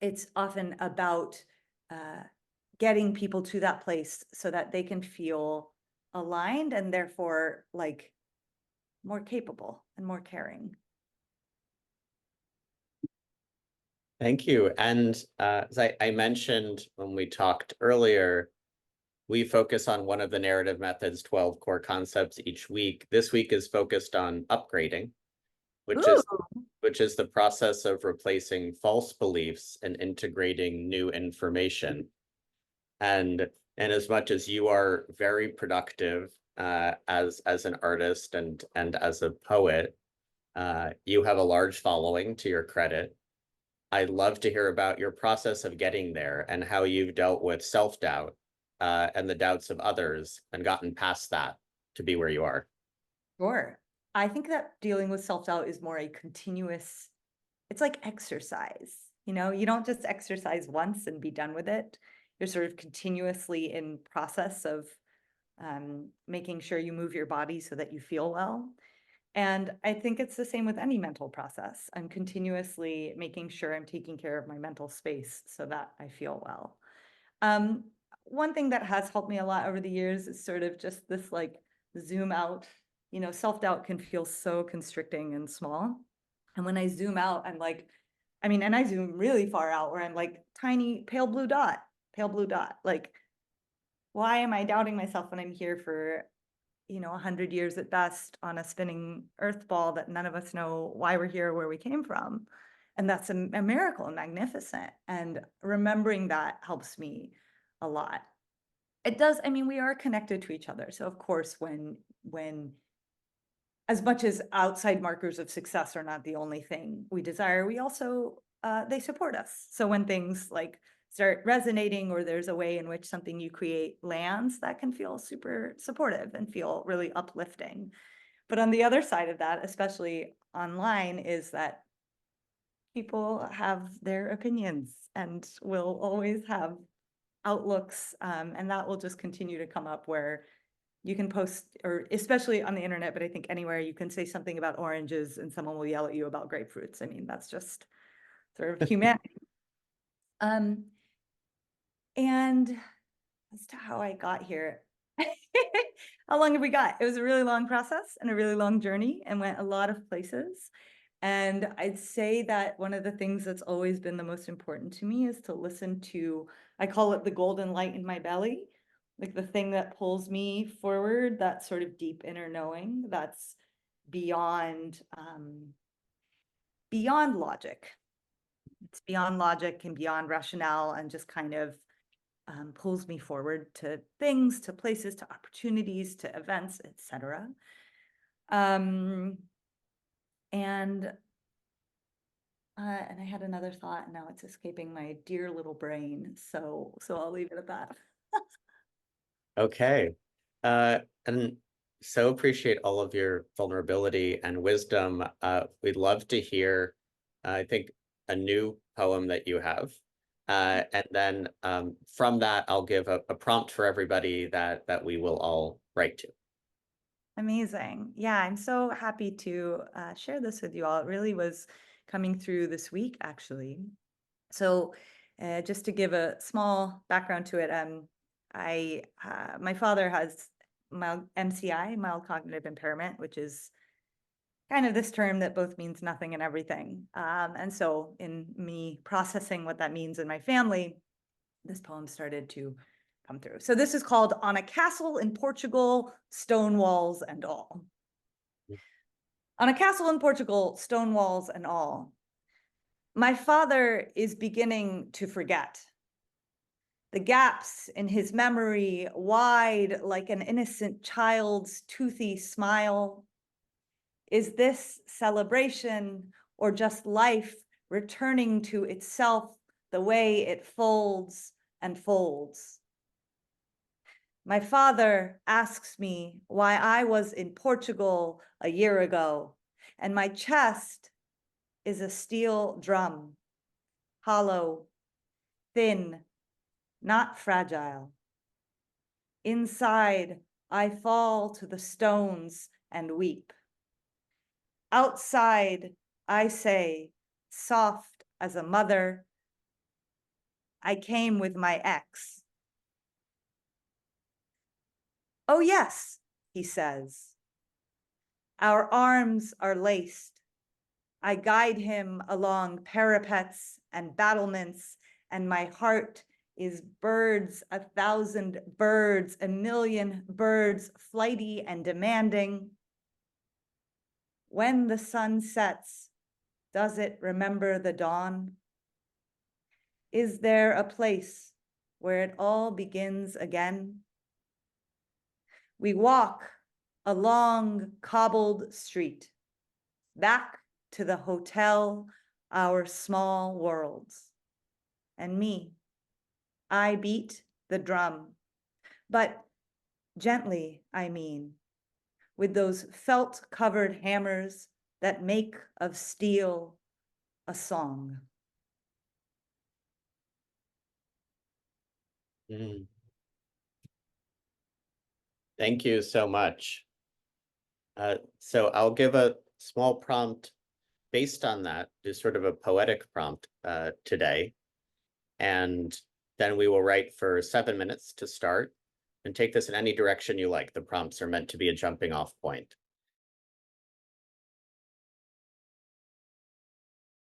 it's often about getting people to that place so that they can feel aligned and therefore like more capable and more caring. Thank you. And as I mentioned when we talked earlier, we focus on one of the narrative methods, 12 core concepts each week. This week is focused on upgrading, which Ooh, is which is the process of replacing false beliefs and integrating new information. And as much as you are very productive as an artist and as a poet, you have a large following to your credit. I'd love to hear about your process of getting there and how you've dealt with self-doubt and the doubts of others and gotten past that to be where you are. sure. I think that dealing with self-doubt is more a continuous, it's like exercise. You don't just exercise once and be done with it. You're sort of continuously in process of making sure you move your body so that you feel well. And I think it's the same with any mental process. I'm continuously making sure I'm taking care of my mental space so that I feel well. Um, One thing that has helped me a lot over the years is sort of just this like zoom out. Self-doubt can feel so constricting and small. And when I zoom out, I'm like, and I zoom really far out where I'm like tiny pale blue dot. Like, why am I doubting myself when I'm here for 100 years at best on a spinning earth ball that none of us know why we're here, where we came from? And that's a miracle and magnificent. And remembering that helps me a lot. It does. We are connected to each other. So of course, when as much as outside markers of success are not the only thing we desire, we also they support us. So when things like start resonating or there's a way in which something you create lands, that can feel super supportive and feel really uplifting. But on the other side of that, especially online, is that people have their opinions and will always have outlooks, and that will just continue to come up where you can post, or especially on the internet, but I think anywhere you can say something about oranges and someone will yell at you about grapefruits. That's just sort of humanity. Um, and as to how I got here, how long have we got? It was a really long process and a really long journey and went a lot of places. And I'd say that one of the things that's always been the most important to me is to listen to, I call it the golden light in my belly, like the thing that pulls me forward, that sort of deep inner knowing that's beyond beyond logic. It's beyond logic and beyond rationale and just kind of pulls me forward to things, to places, to opportunities, to events, etc. And I had another thought, and now it's escaping my dear little brain. So I'll leave it at that. Okay. And so appreciate all of your vulnerability and wisdom. We'd love to hear, I think, a new poem that you have. And then from that, I'll give a prompt for everybody that we will all write to. Amazing. Yeah, I'm so happy to share this with you all. It really was coming through this week, actually. So, just to give a small background to it, my father has mild MCI, mild cognitive impairment, which is kind of this term that both means nothing and everything. And so, in me processing what that means in my family, this poem started to come through. So this is called On a Castle in Portugal, Stone Walls and All. On a castle in Portugal, stone walls and all. My father is beginning to forget. The gaps in his memory wide like an innocent child's toothy smile. Is this celebration or just life returning to itself the way it folds and folds? My father asks me why I was in Portugal a year ago, and my chest is a steel drum, hollow, thin, not fragile. Inside, I fall to the stones and weep. Outside, I say, soft as a mother, I came with my ex. Oh, yes, he says. Our arms are laced. I guide him along parapets and battlements, and my heart is birds, 1,000 birds, 1,000,000 birds, flighty and demanding. When the sun sets, does it remember the dawn? Is there a place where it all begins again? We walk a long cobbled street, back to the hotel, our small worlds. And me, I beat the drum, but gently, I mean, with those felt-covered hammers that make of steel a song. Mm. Thank you so much. So I'll give a small prompt based on that, just sort of a poetic prompt today. And then we will write for 7 minutes to start and take this in any direction you like. The prompts are meant to be a jumping off point.